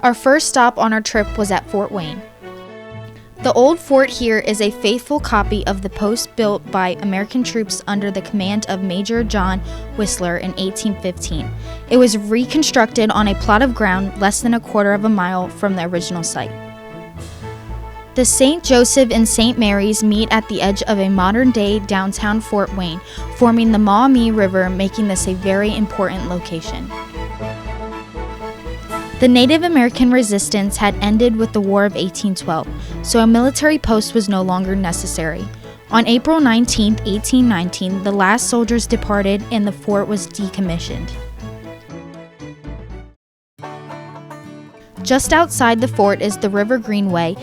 Our first stop on our trip was at Fort Wayne. The old fort here is a faithful copy of the post built by American troops under the command of Major John Whistler in 1815. It was reconstructed on a plot of ground less than a quarter of a mile from the original site. The St. Joseph and St. Mary's meet at the edge of a modern-day downtown Fort Wayne, forming the Maumee River, making this a very important location. The Native American resistance had ended with the War of 1812, so a military post was no longer necessary. On April 19, 1819, the last soldiers departed and the fort was decommissioned. Just outside the fort is the River Greenway,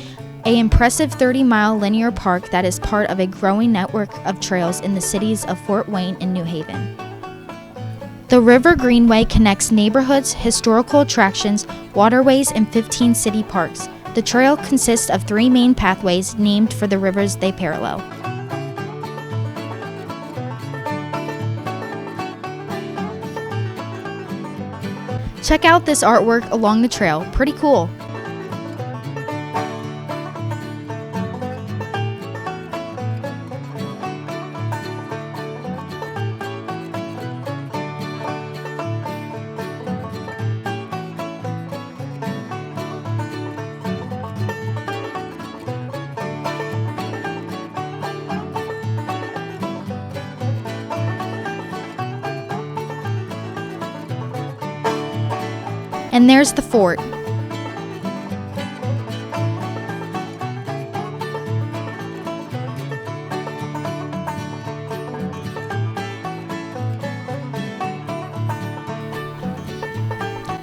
an impressive 30-mile linear park that is part of a growing network of trails in the cities of Fort Wayne and New Haven. The River Greenway connects neighborhoods, historical attractions, waterways, and 15 city parks. The trail consists of 3 main pathways named for the rivers they parallel. Check out this artwork along the trail, pretty cool. And there's the fort.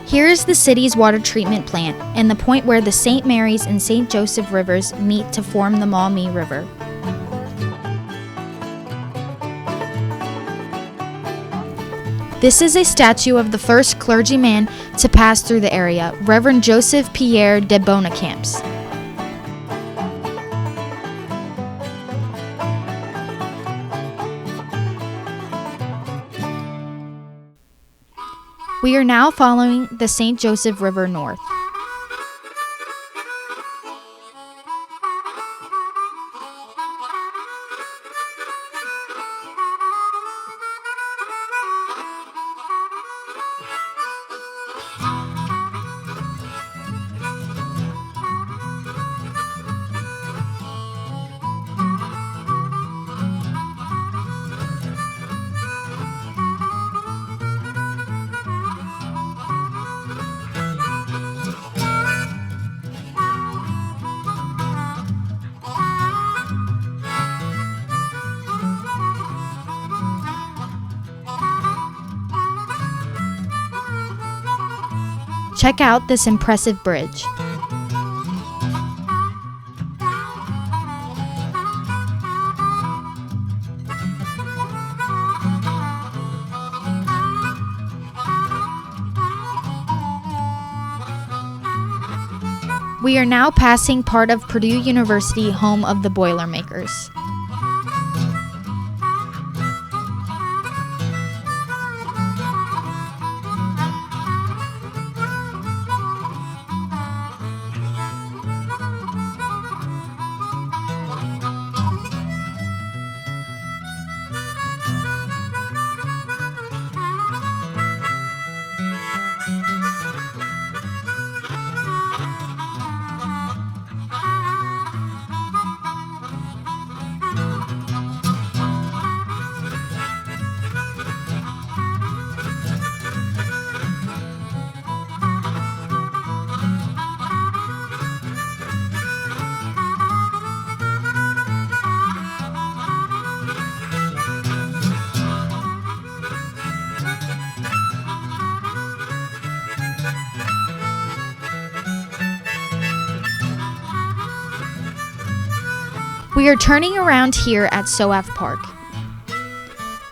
Here is the city's water treatment plant and the point where the St. Mary's and St. Joseph rivers meet to form the Maumee River. This is a statue of the first clergyman to pass through the area, Reverend Joseph Pierre de Bonacamps. We are now following the St. Joseph River north. Check out this impressive bridge. We are now passing part of Purdue University, home of the Boilermakers. We are turning around here at South Park.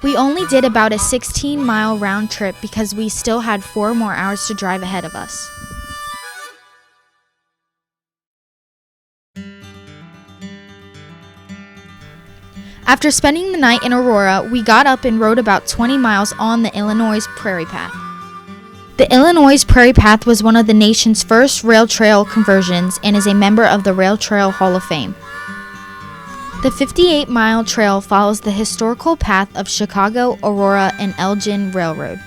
We only did about a 16-mile round trip because we still had 4 more hours to drive ahead of us. After spending the night in Aurora, we got up and rode about 20 miles on the Illinois Prairie Path. The Illinois Prairie Path was one of the nation's first rail trail conversions and is a member of the Rail Trail Hall of Fame. The 58-mile trail follows the historical path of Chicago, Aurora, and Elgin Railroad.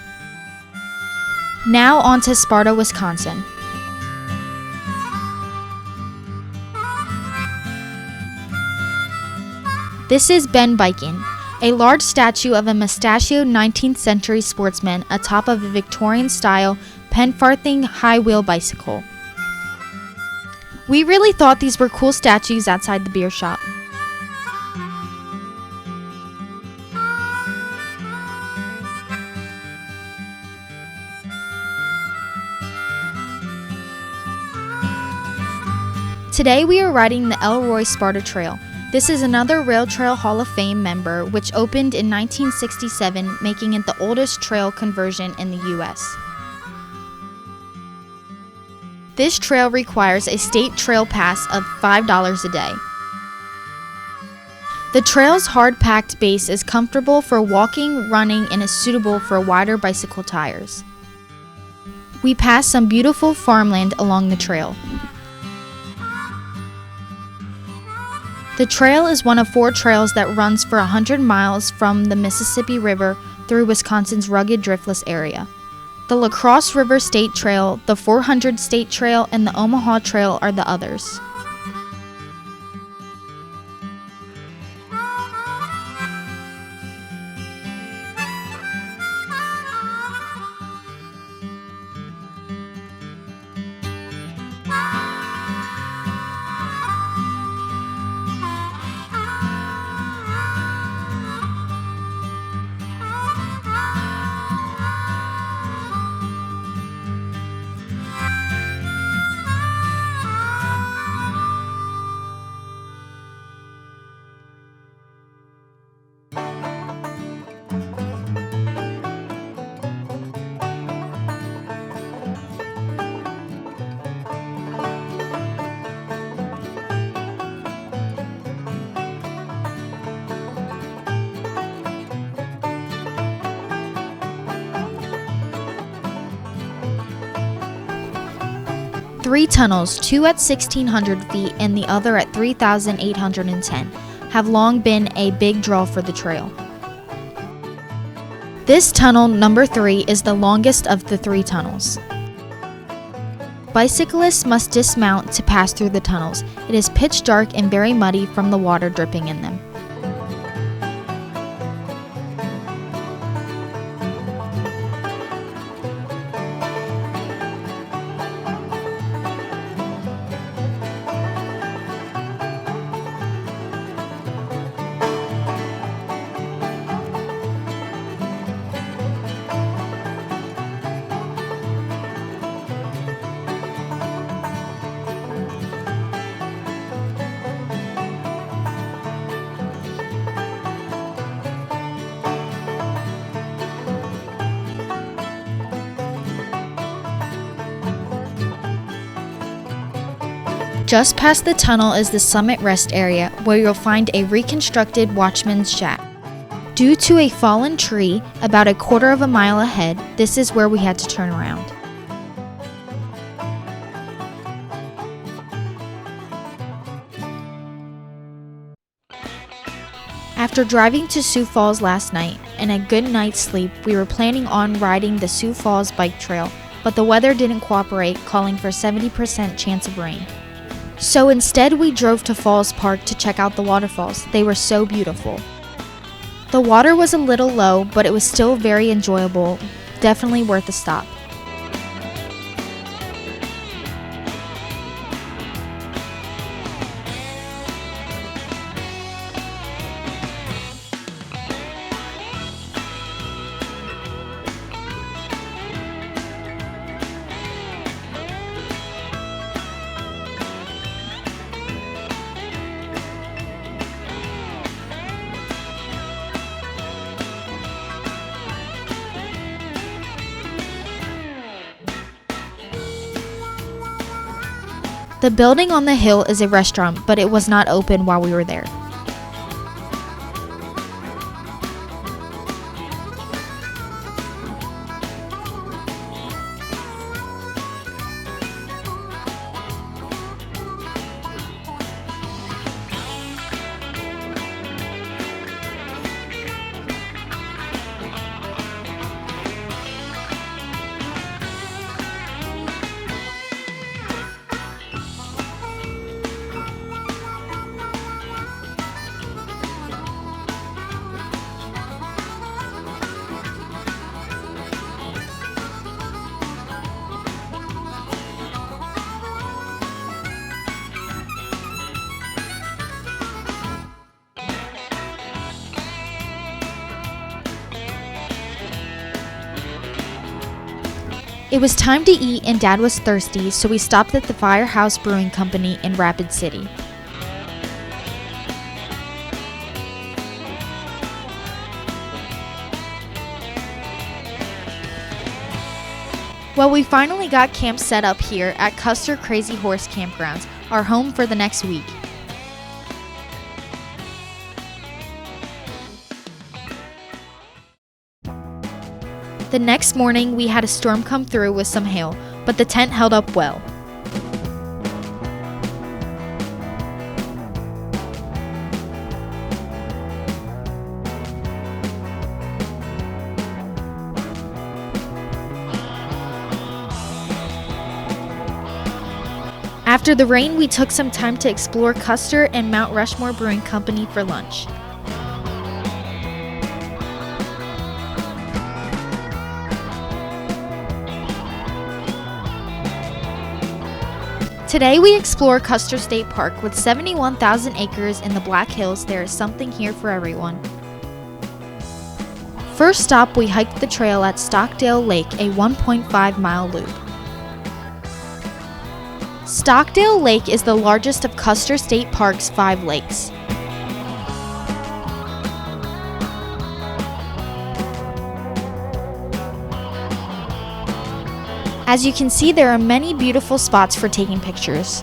Now on to Sparta, Wisconsin. This is Ben Bikin, a large statue of a mustachioed 19th century sportsman atop of a Victorian-style Penfarthing high-wheel bicycle. We really thought these were cool statues outside the beer shop. Today we are riding the Elroy Sparta Trail. This is another Rail Trail Hall of Fame member which opened in 1967, making it the oldest trail conversion in the U.S. This trail requires a state trail pass of $5 a day. The trail's hard-packed base is comfortable for walking, running, and is suitable for wider bicycle tires. We pass some beautiful farmland along the trail. The trail is one of 4 trails that runs for 100 miles from the Mississippi River through Wisconsin's rugged driftless area. The La Crosse River State Trail, the 400 State Trail, and the Omaha Trail are the others. Three tunnels, 2 at 1,600 feet and the other at 3,810, have long been a big draw for the trail. This tunnel, number 3, is the longest of the 3 tunnels. Bicyclists must dismount to pass through the tunnels. It is pitch dark and very muddy from the water dripping in them. Just past the tunnel is the summit rest area, where you'll find a reconstructed watchman's shack. Due to a fallen tree about a quarter of a mile ahead, this is where we had to turn around. After driving to Sioux Falls last night and a good night's sleep, we were planning on riding the Sioux Falls bike trail, but the weather didn't cooperate, calling for 70% chance of rain. So instead we drove to Falls Park to check out the waterfalls. They were so beautiful. The water was a little low, but it was still very enjoyable. Definitely worth a stop. The building on the hill is a restaurant, but it was not open while we were there. It was time to eat and Dad was thirsty, so we stopped at the Firehouse Brewing Company in Rapid City. Well, we finally got camp set up here at Custer Crazy Horse Campgrounds, our home for the next week. The next morning, we had a storm come through with some hail, but the tent held up well. After the rain, we took some time to explore Custer and Mount Rushmore Brewing Company for lunch. Today we explore Custer State Park. With 71,000 acres in the Black Hills, there is something here for everyone. First stop, we hiked the trail at Stockdale Lake, a 1.5-mile loop. Stockdale Lake is the largest of Custer State Park's 5 lakes. As you can see, there are many beautiful spots for taking pictures.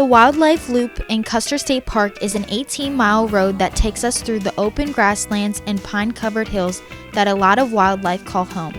The Wildlife Loop in Custer State Park is an 18-mile road that takes us through the open grasslands and pine-covered hills that a lot of wildlife call home.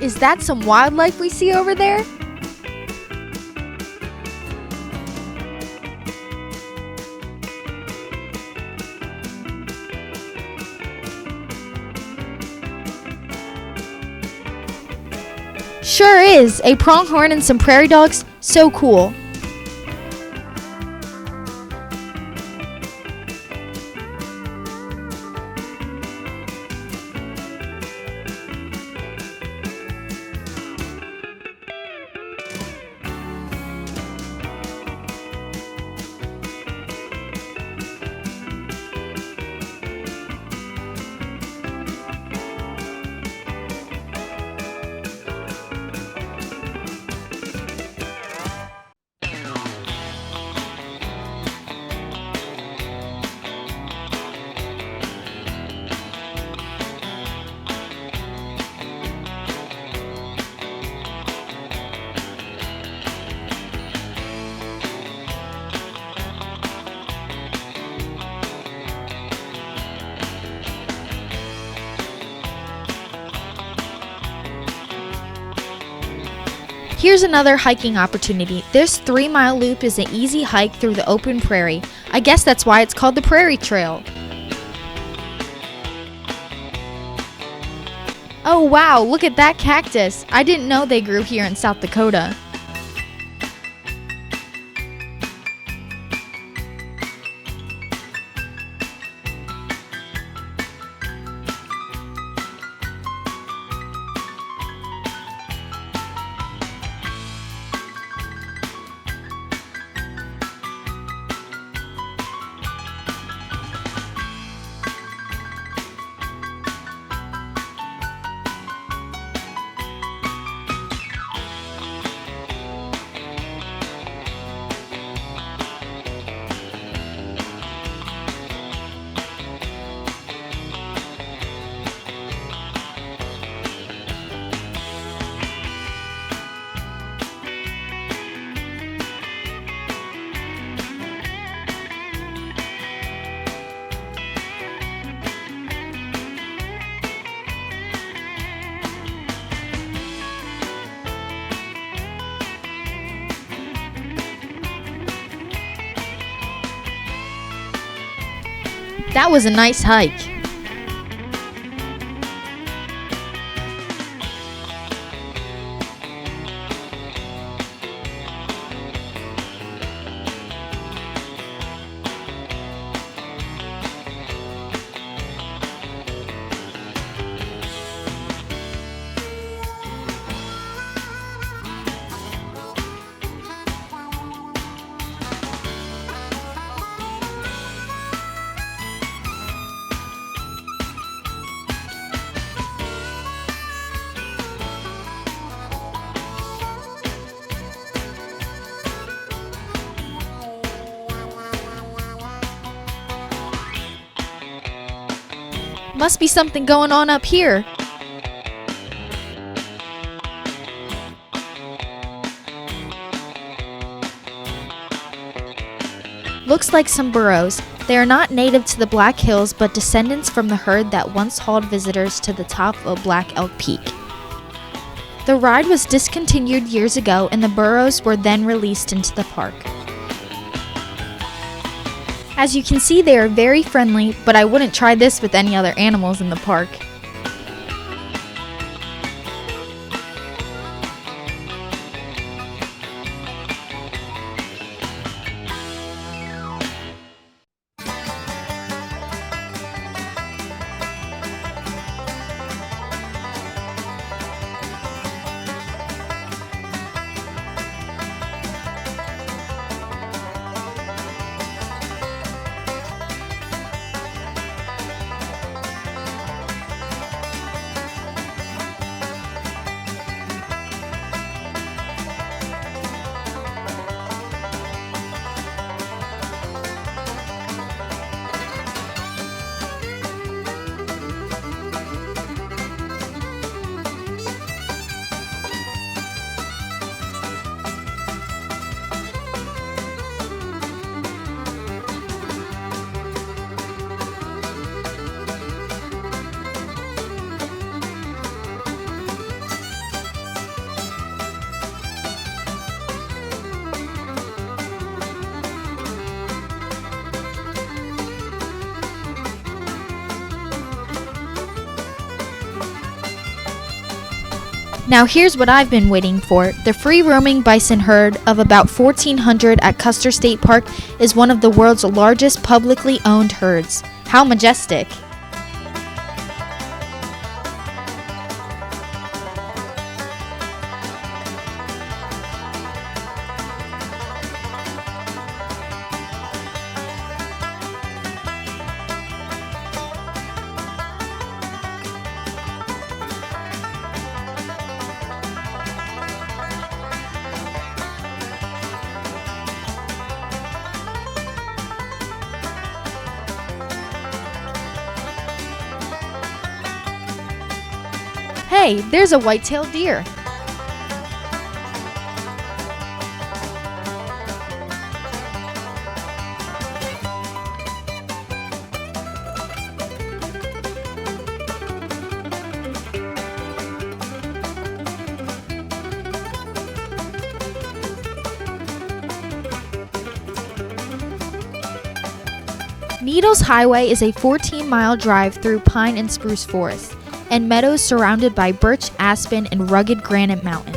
Is that some wildlife we see over there? Sure is! A pronghorn and some prairie dogs? So cool. Here's another hiking opportunity. This 3-mile loop is an easy hike through the open prairie. I guess that's why it's called the Prairie Trail. Oh wow, look at that cactus. I didn't know they grew here in South Dakota. That was a nice hike. Must be something going on up here. Looks like some burros. They are not native to the Black Hills, but descendants from the herd that once hauled visitors to the top of Black Elk Peak. The ride was discontinued years ago, and the burros were then released into the park. As you can see, they are very friendly, but I wouldn't try this with any other animals in the park. Now here's what I've been waiting for. The free roaming bison herd of about 1,400 at Custer State Park is one of the world's largest publicly owned herds. How majestic! Hey, there's a white-tailed deer. Needles Highway is a 14-mile drive through pine and spruce forests and meadows surrounded by birch, aspen, and rugged granite mountain.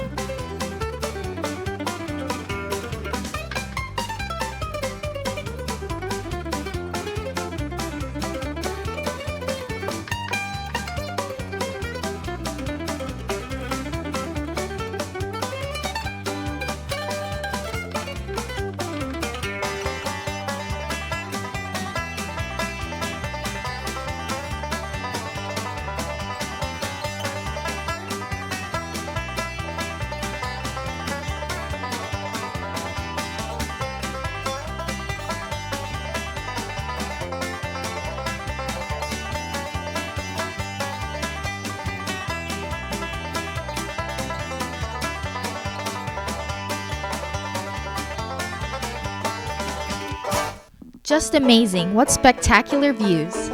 Just amazing. What spectacular views.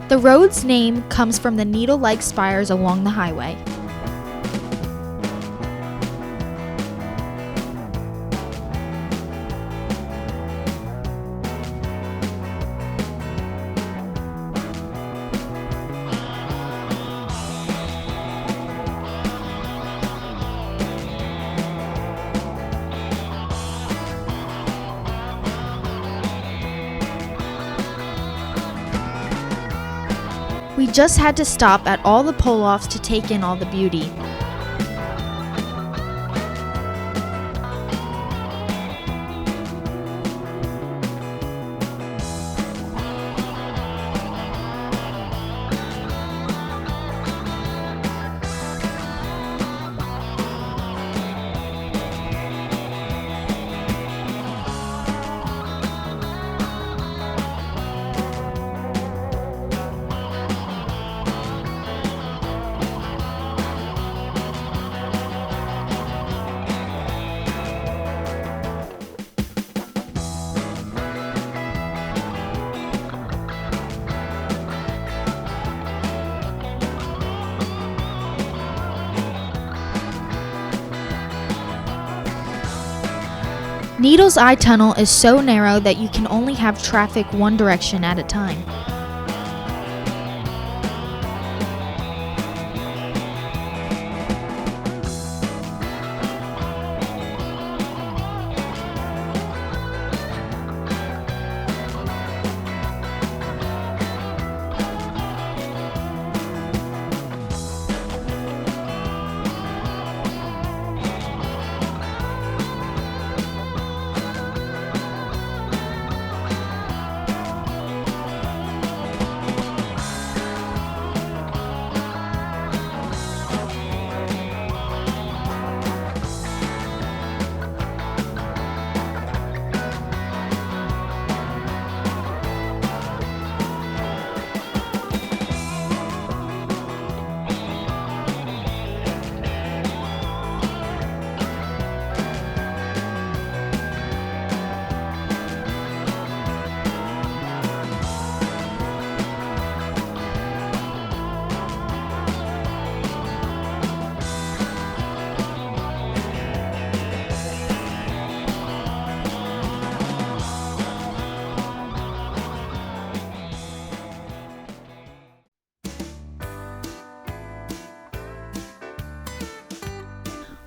The road's name comes from the needle-like spires along the highway. We just had to stop at all the pull-offs to take in all the beauty. Needle's Eye Tunnel is so narrow that you can only have traffic one direction at a time.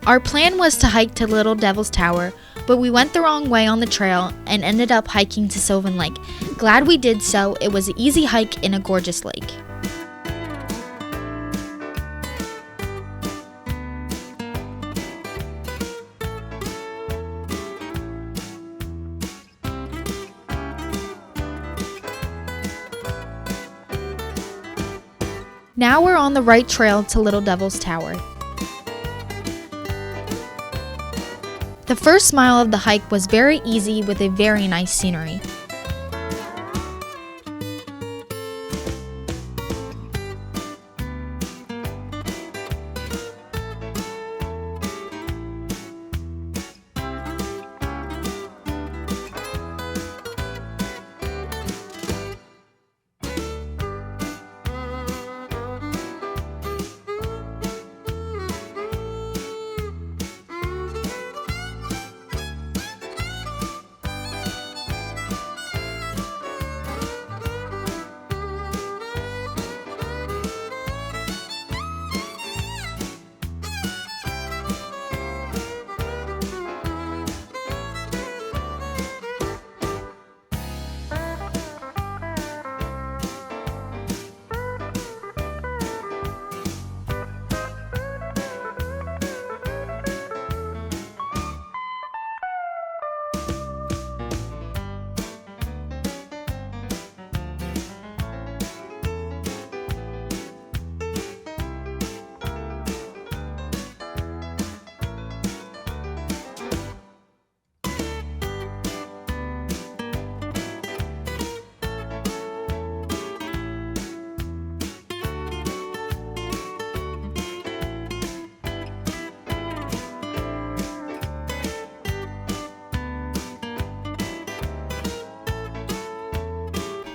Our plan was to hike to Little Devil's Tower, but we went the wrong way on the trail and ended up hiking to Sylvan Lake. Glad we did so. It was an easy hike in a gorgeous lake. Now we're on the right trail to Little Devil's Tower. The first mile of the hike was very easy with a very nice scenery.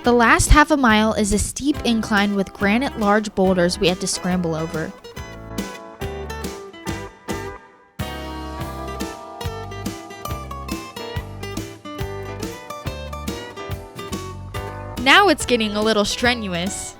The last half a mile is a steep incline with granite large boulders we had to scramble over. Now it's getting a little strenuous.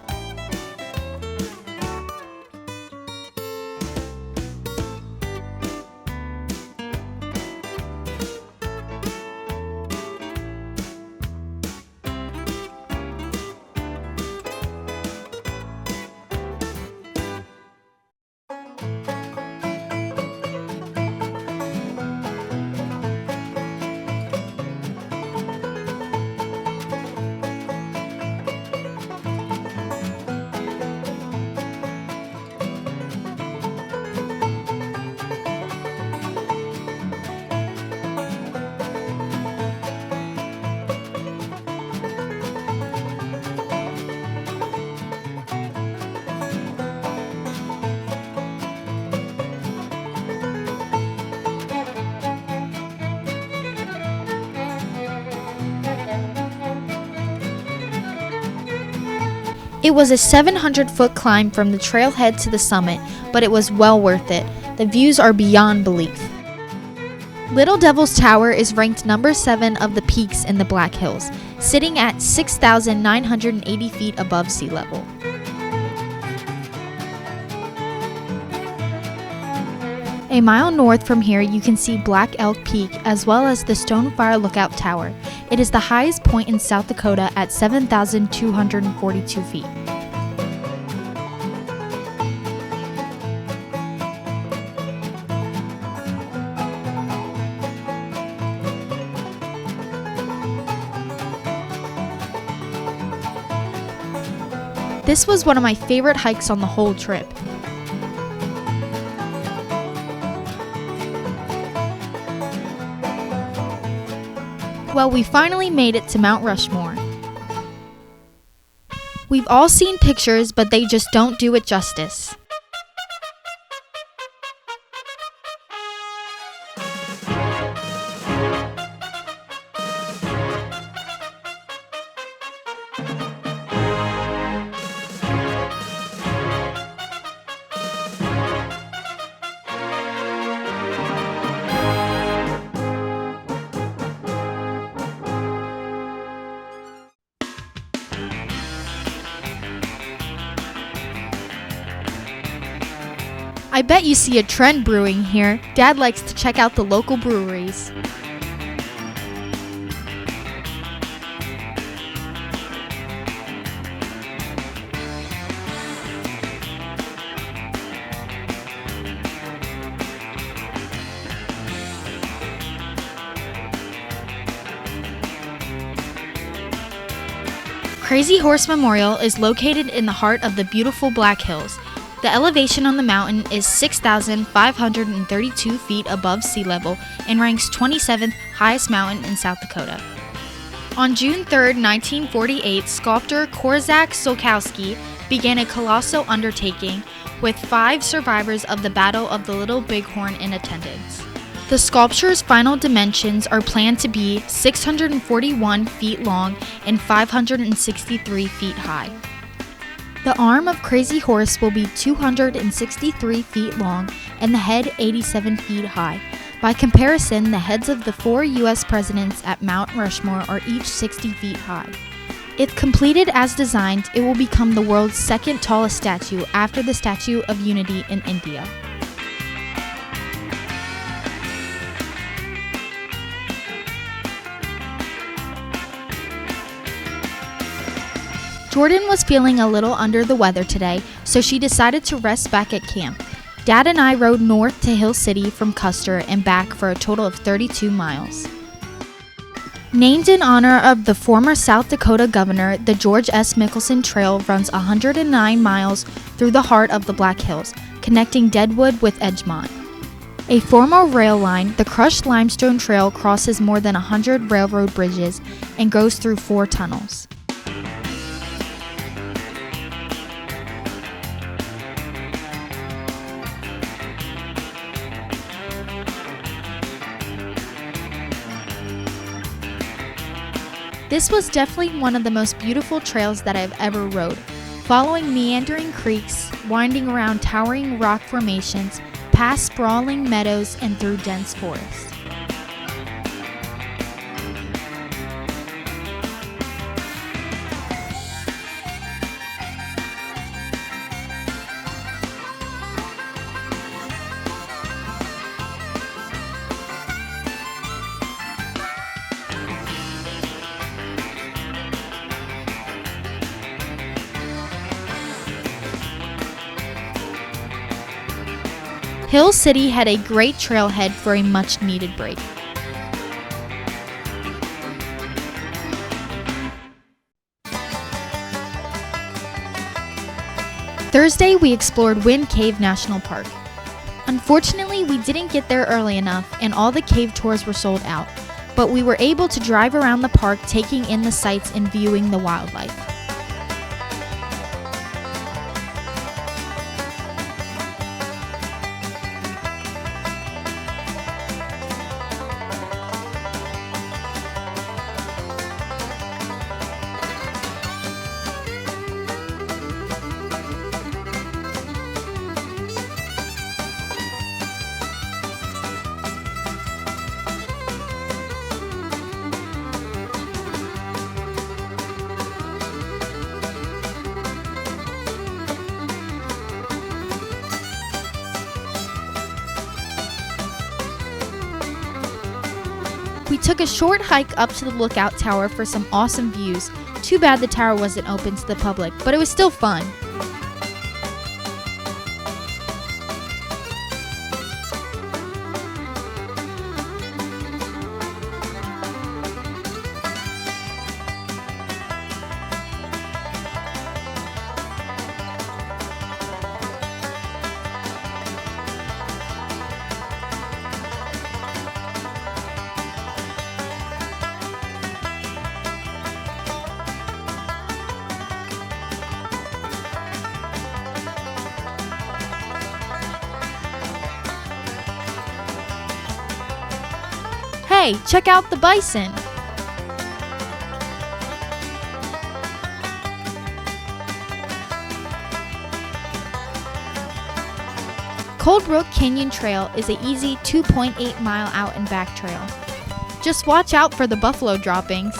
It was a 700-foot climb from the trailhead to the summit, but it was well worth it. The views are beyond belief. Little Devil's Tower is ranked number 7 of the peaks in the Black Hills, sitting at 6,980 feet above sea level. A mile north from here, you can see Black Elk Peak as well as the Stonefire Lookout Tower. It is the highest point in South Dakota at 7,242 feet. This was one of my favorite hikes on the whole trip. Well, we finally made it to Mount Rushmore. We've all seen pictures, but they just don't do it justice. I bet you see a trend brewing here. Dad likes to check out the local breweries. Crazy Horse Memorial is located in the heart of the beautiful Black Hills. The elevation on the mountain is 6,532 feet above sea level and ranks 27th highest mountain in South Dakota. On June 3, 1948, sculptor Korczak Solkowski began a colossal undertaking with 5 survivors of the Battle of the Little Bighorn in attendance. The sculpture's final dimensions are planned to be 641 feet long and 563 feet high. The arm of Crazy Horse will be 263 feet long and the head 87 feet high. By comparison, the heads of the 4 U.S. presidents at Mount Rushmore are each 60 feet high. If completed as designed, it will become the world's second tallest statue after the Statue of Unity in India. Jordan was feeling a little under the weather today, so she decided to rest back at camp. Dad and I rode north to Hill City from Custer and back for a total of 32 miles. Named in honor of the former South Dakota governor, the George S. Mickelson Trail runs 109 miles through the heart of the Black Hills, connecting Deadwood with Edgemont. A former rail line, the crushed limestone trail crosses more than 100 railroad bridges and goes through 4 tunnels. This was definitely one of the most beautiful trails that I've ever rode, following meandering creeks, winding around towering rock formations, past sprawling meadows, and through dense forest. Hill City had a great trailhead for a much-needed break. Thursday, we explored Wind Cave National Park. Unfortunately, we didn't get there early enough and all the cave tours were sold out, but we were able to drive around the park taking in the sights and viewing the wildlife. We took a short hike up to the lookout tower for some awesome views. Too bad the tower wasn't open to the public, but it was still fun. Hey, check out the bison! Cold Brook Canyon Trail is an easy 2.8 mile out and back trail. Just watch out for the buffalo droppings.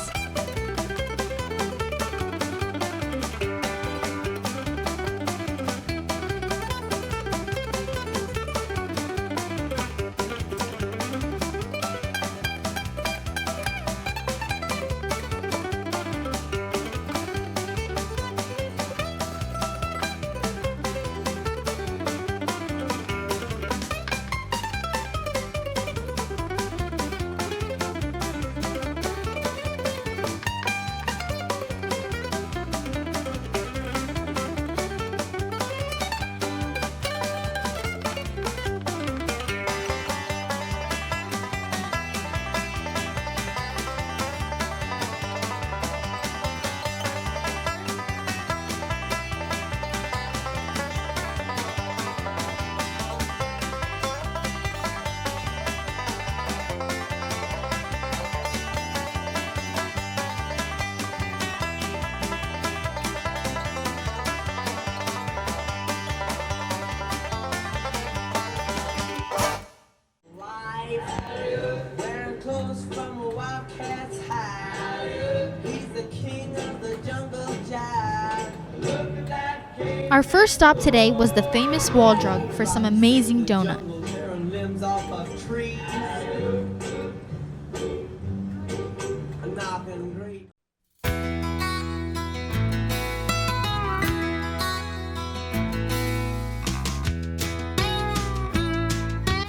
Our first stop today was the famous Wall Drug for some amazing donut.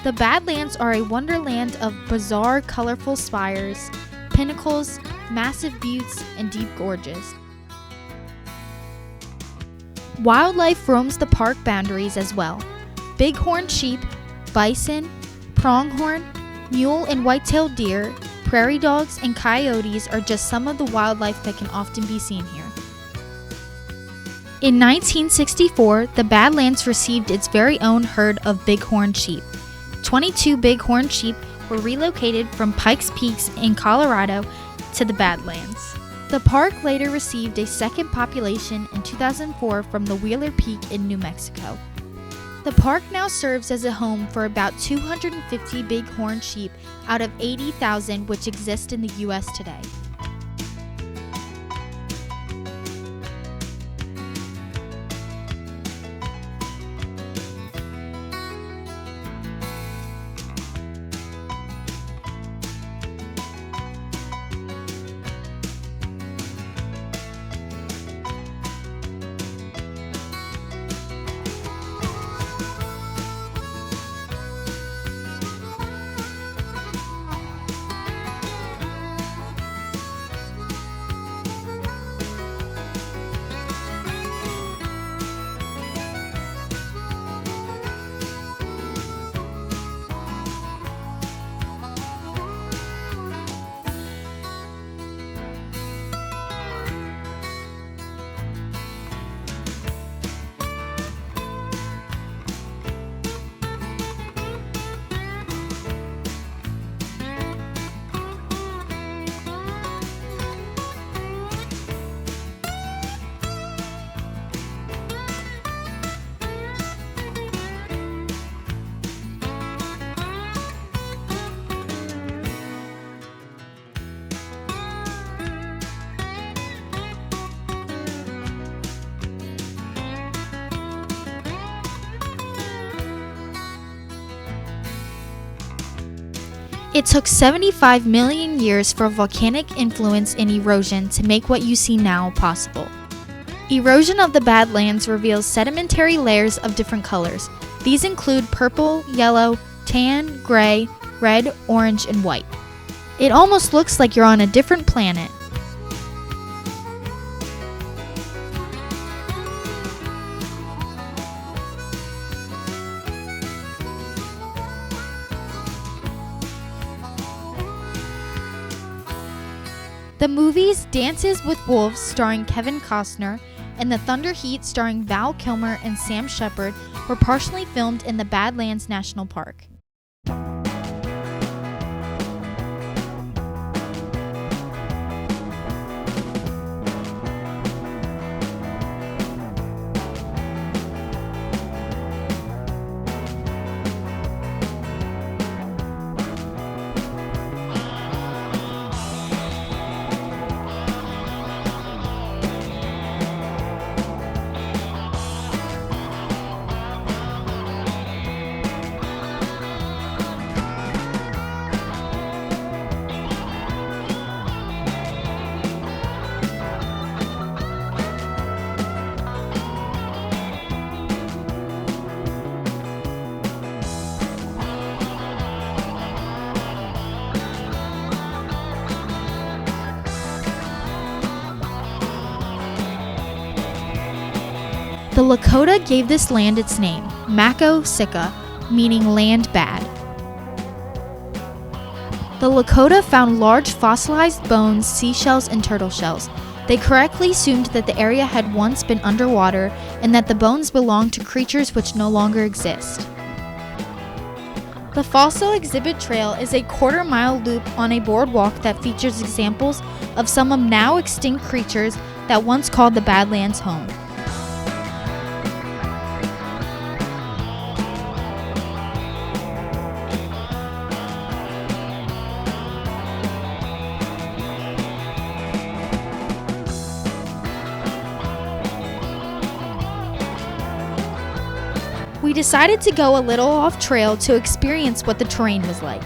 The Badlands are a wonderland of bizarre, colorful spires, pinnacles, massive buttes, and deep gorges. Wildlife roams the park boundaries as well. Bighorn sheep, bison, pronghorn, mule and white-tailed deer, prairie dogs, and coyotes are just some of the wildlife that can often be seen here. In 1964, the Badlands received its very own herd of bighorn sheep. 22 bighorn sheep were relocated from Pikes Peaks in Colorado to the Badlands. The park later received a second population in 2004 from the Wheeler Peak in New Mexico. The park now serves as a home for about 250 bighorn sheep out of 80,000 which exist in the U.S. today. It took 75 million years for volcanic influence and erosion to make what you see now possible. Erosion of the Badlands reveals sedimentary layers of different colors. These include purple, yellow, tan, gray, red, orange, and white. It almost looks like you're on a different planet. The movies Dances with Wolves starring Kevin Costner and The Thunder Heat starring Val Kilmer and Sam Shepard were partially filmed in the Badlands National Park. The Lakota gave this land its name, Mako Sika, meaning land bad. The Lakota found large fossilized bones, seashells, and turtle shells. They correctly assumed that the area had once been underwater and that the bones belonged to creatures which no longer exist. The Fossil Exhibit Trail is a quarter-mile loop on a boardwalk that features examples of some of now extinct creatures that once called the Badlands home. We decided to go a little off trail to experience what the terrain was like.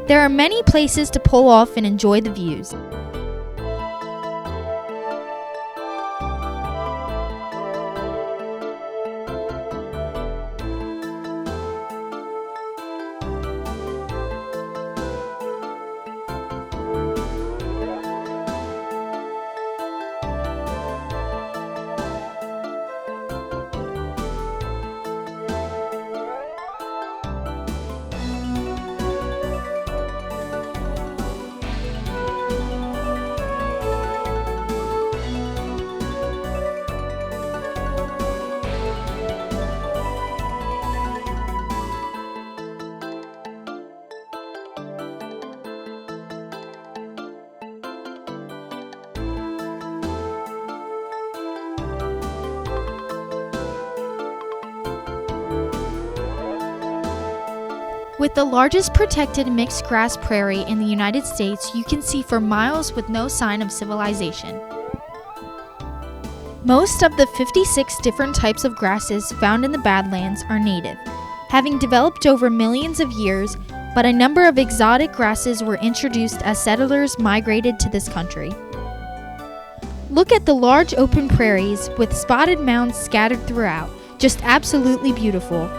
There are many places to pull off and enjoy the views. With the largest protected mixed grass prairie in the United States, you can see for miles with no sign of civilization. Most of the 56 different types of grasses found in the Badlands are native, having developed over millions of years, but a number of exotic grasses were introduced as settlers migrated to this country. Look at the large open prairies with spotted mounds scattered throughout, just absolutely beautiful.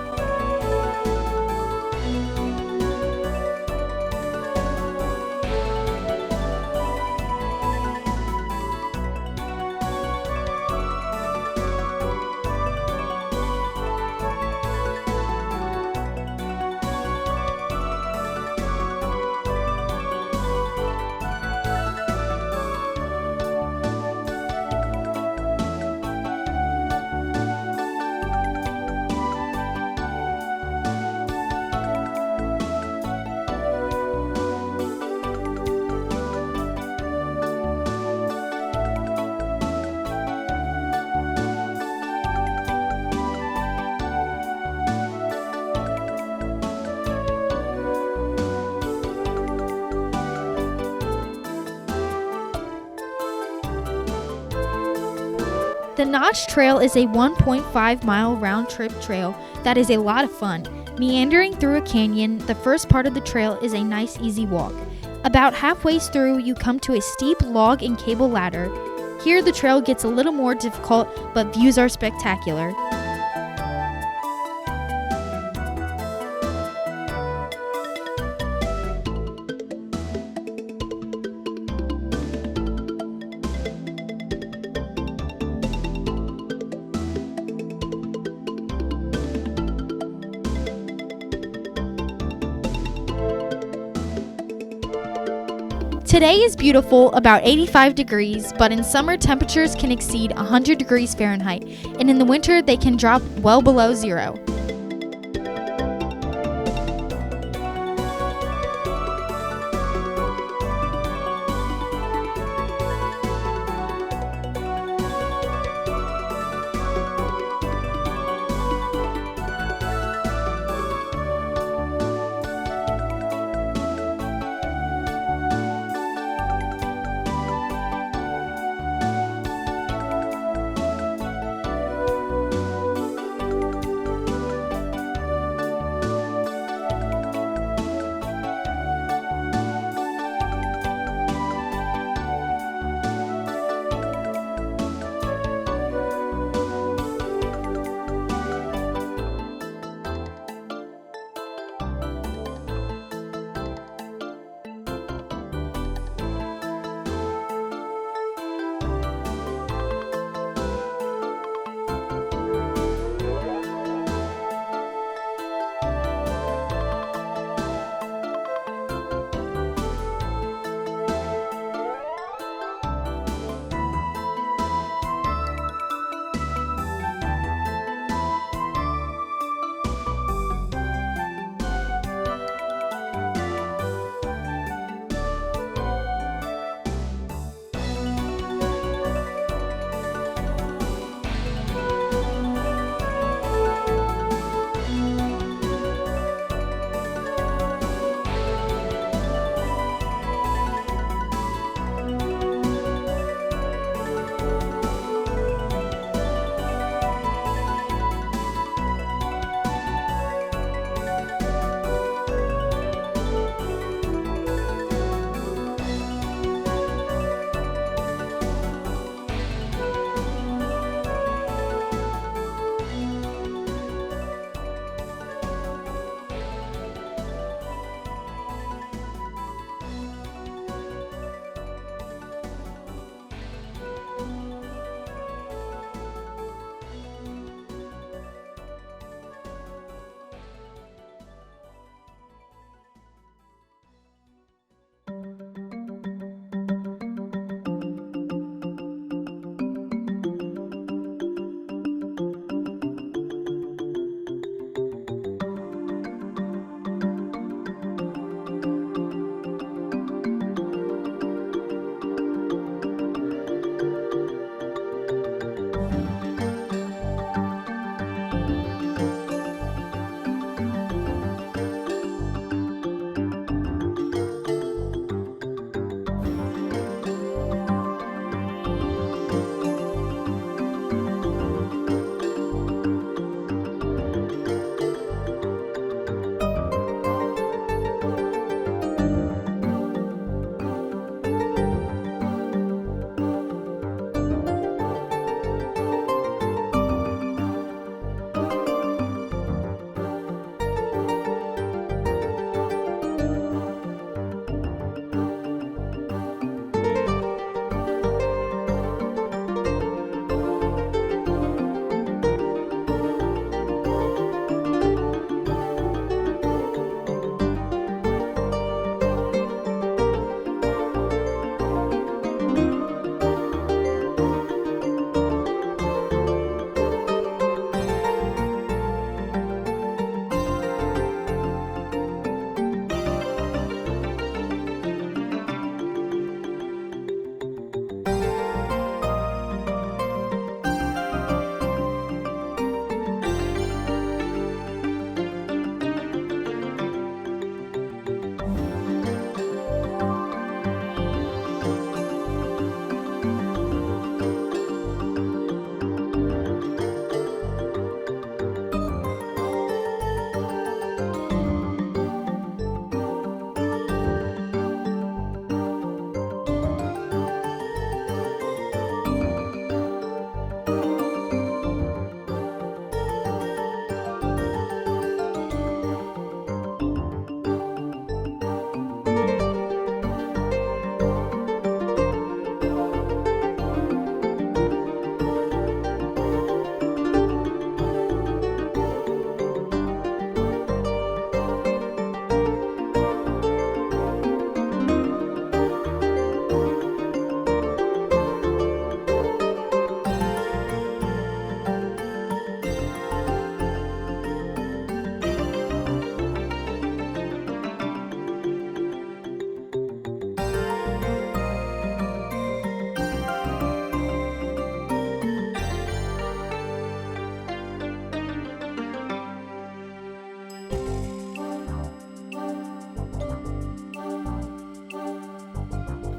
The Notch Trail is a 1.5-mile round-trip trail that is a lot of fun. Meandering through a canyon, the first part of the trail is a nice easy walk. About halfway through, you come to a steep log and cable ladder. Here the trail gets a little more difficult, but views are spectacular. Today is beautiful, about 85 degrees, but in summer temperatures can exceed 100 degrees Fahrenheit, and in the winter they can drop well below zero.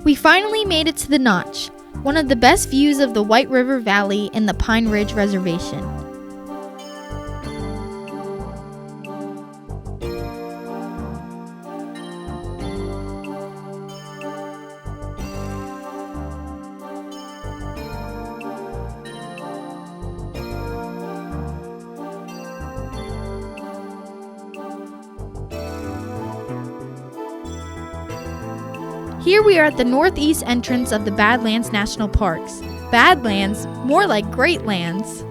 We finally made it to the Notch, one of the best views of the White River Valley in the Pine Ridge Reservation. Here we are at the northeast entrance of the Badlands National Parks. Badlands? More like Great Lands.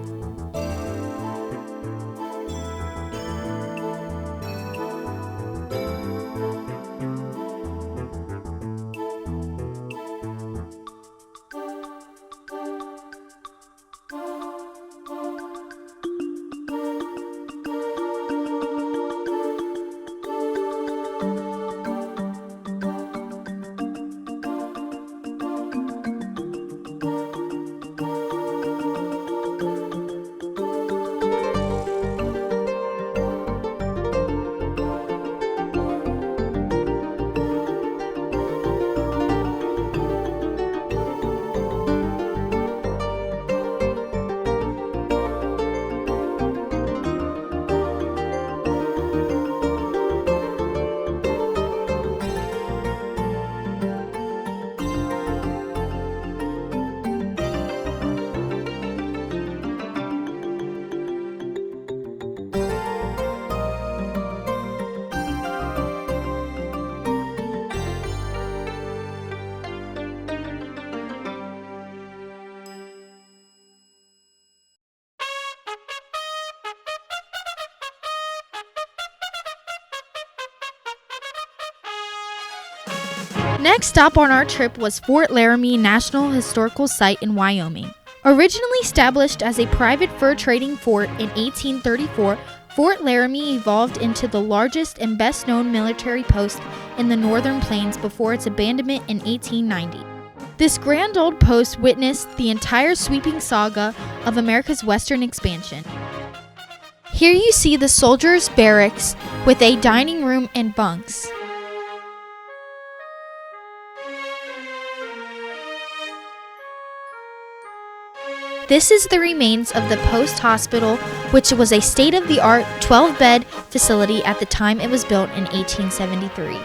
Next stop on our trip was Fort Laramie National Historical Site in Wyoming. Originally established as a private fur trading fort in 1834, Fort Laramie evolved into the largest and best-known military post in the Northern Plains before its abandonment in 1890. This grand old post witnessed the entire sweeping saga of America's western expansion. Here you see the soldiers' barracks with a dining room and bunks. This is the remains of the post hospital, which was a state-of-the-art 12-bed facility at the time it was built in 1873.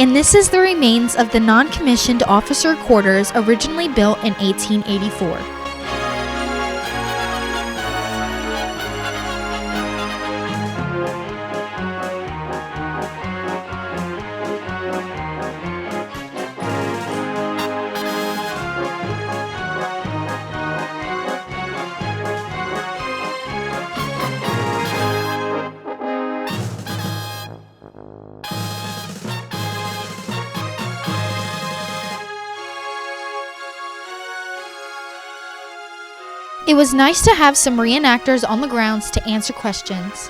And this is the remains of the non-commissioned officer quarters originally built in 1884. It was nice to have some reenactors on the grounds to answer questions.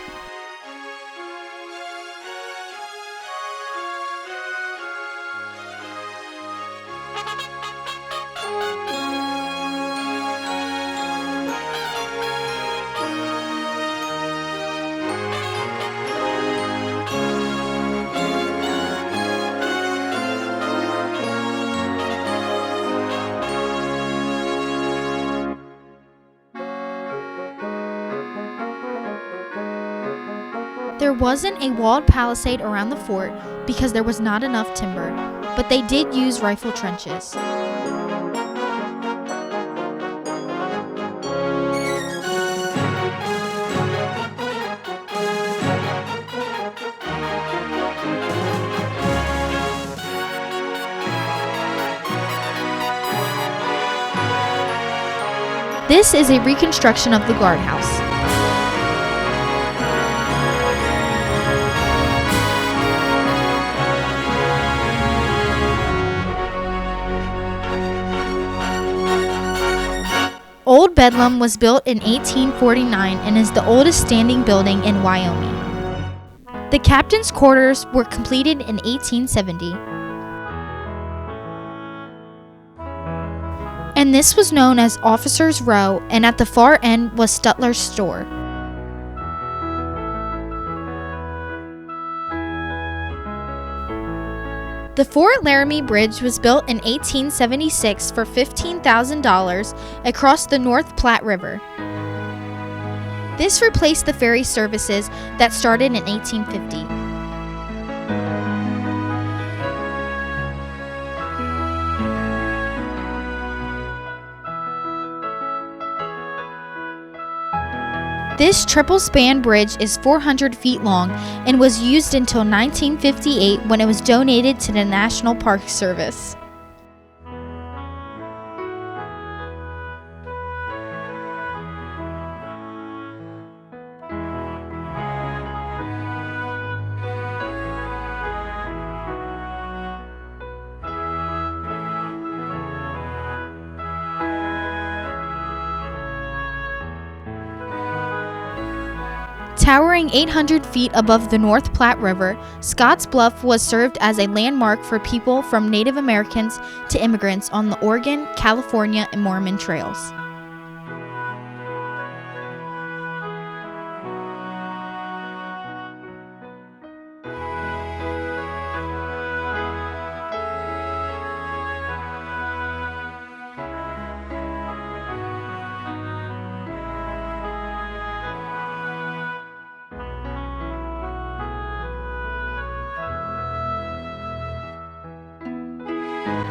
There wasn't a walled palisade around the fort because there was not enough timber, but they did use rifle trenches. This is a reconstruction of the guardhouse. Old Bedlam was built in 1849 and is the oldest standing building in Wyoming. The captain's quarters were completed in 1870. And this was known as Officers' Row, and at the far end was Stutler's store. The Fort Laramie Bridge was built in 1876 for $15,000 across the North Platte River. This replaced the ferry services that started in 1850. This triple-span bridge is 400 feet long and was used until 1958 when it was donated to the National Park Service. Towering 800 feet above the North Platte River, Scotts Bluff was served as a landmark for people from Native Americans to immigrants on the Oregon, California, and Mormon trails.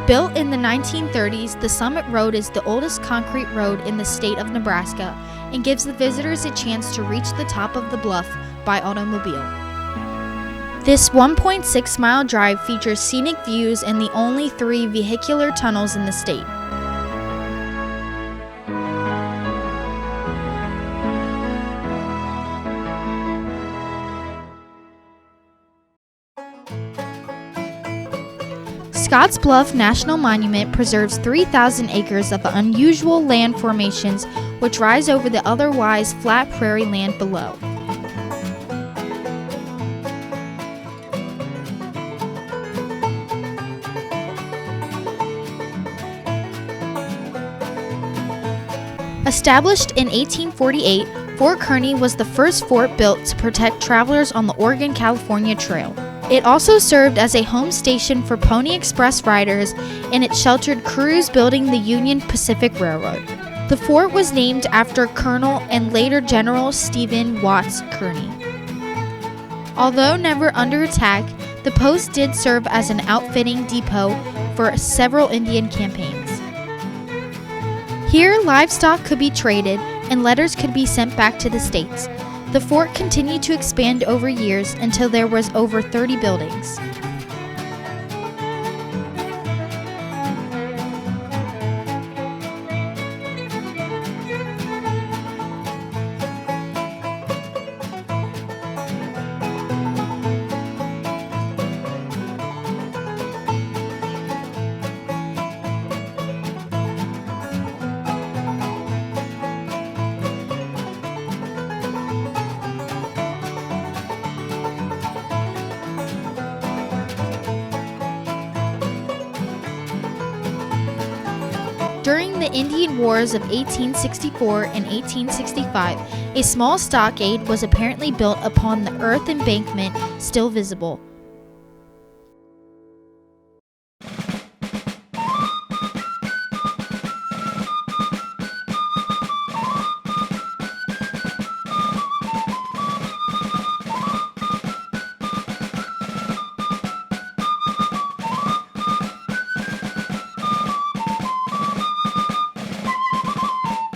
Built in the 1930s, the Summit Road is the oldest concrete road in the state of Nebraska and gives the visitors a chance to reach the top of the bluff by automobile. This 1.6-mile drive features scenic views and the only 3 vehicular tunnels in the state. Scotts Bluff National Monument preserves 3,000 acres of unusual land formations which rise over the otherwise flat prairie land below. Established in 1848, Fort Kearny was the first fort built to protect travelers on the Oregon-California Trail. It also served as a home station for Pony Express riders, and it sheltered crews building the Union Pacific Railroad. The fort was named after Colonel and later General Stephen Watts Kearny. Although never under attack, the post did serve as an outfitting depot for several Indian campaigns. Here, livestock could be traded and letters could be sent back to the States. The fort continued to expand over years until there was over 30 buildings. During the Indian Wars of 1864 and 1865, a small stockade was apparently built upon the earth embankment still visible.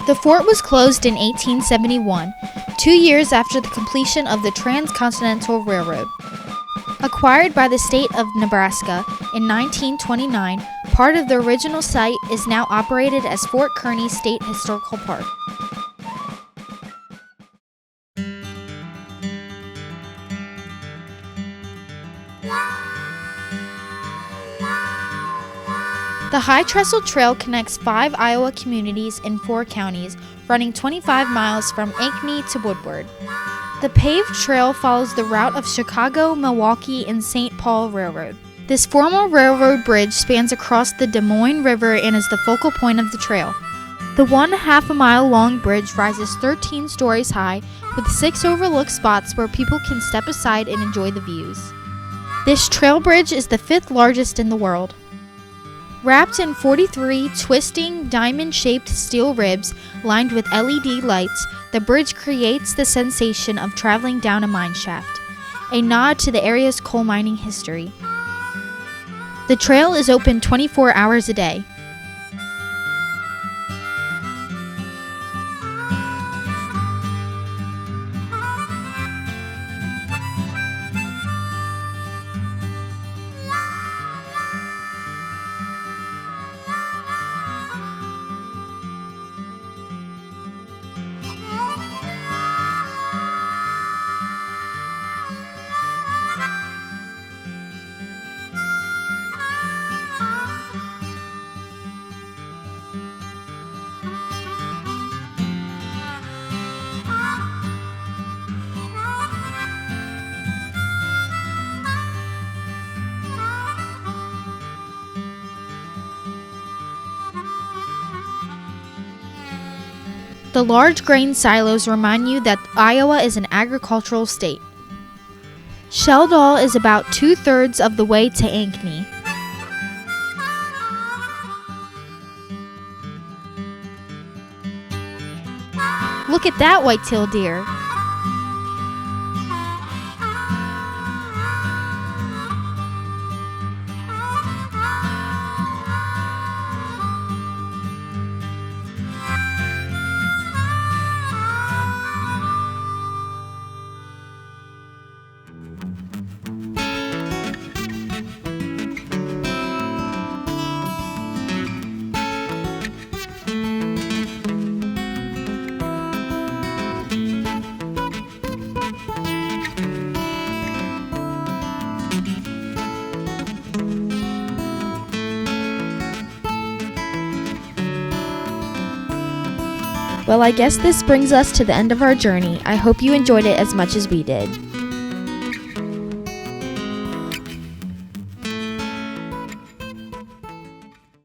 The fort was closed in 1871, 2 years after the completion of the Transcontinental Railroad. Acquired by the state of Nebraska in 1929, part of the original site is now operated as Fort Kearny State Historical Park. The High Trestle Trail connects 5 Iowa communities in 4 counties, running 25 miles from Ankeny to Woodward. The paved trail follows the route of Chicago, Milwaukee, and St. Paul Railroad. This former railroad bridge spans across the Des Moines River and is the focal point of the trail. The 1.5-mile-long bridge rises 13 stories high, with 6 overlook spots where people can step aside and enjoy the views. This trail bridge is the 5th largest in the world. Wrapped in 43 twisting, diamond-shaped steel ribs lined with LED lights, the bridge creates the sensation of traveling down a mine shaft, a nod to the area's coal mining history. The trail is open 24 hours a day. The large grain silos remind you that Iowa is an agricultural state. Sheldall is about 2/3 of the way to Ankeny. Look at that white-tailed deer. Well, I guess this brings us to the end of our journey. I hope you enjoyed it as much as we did.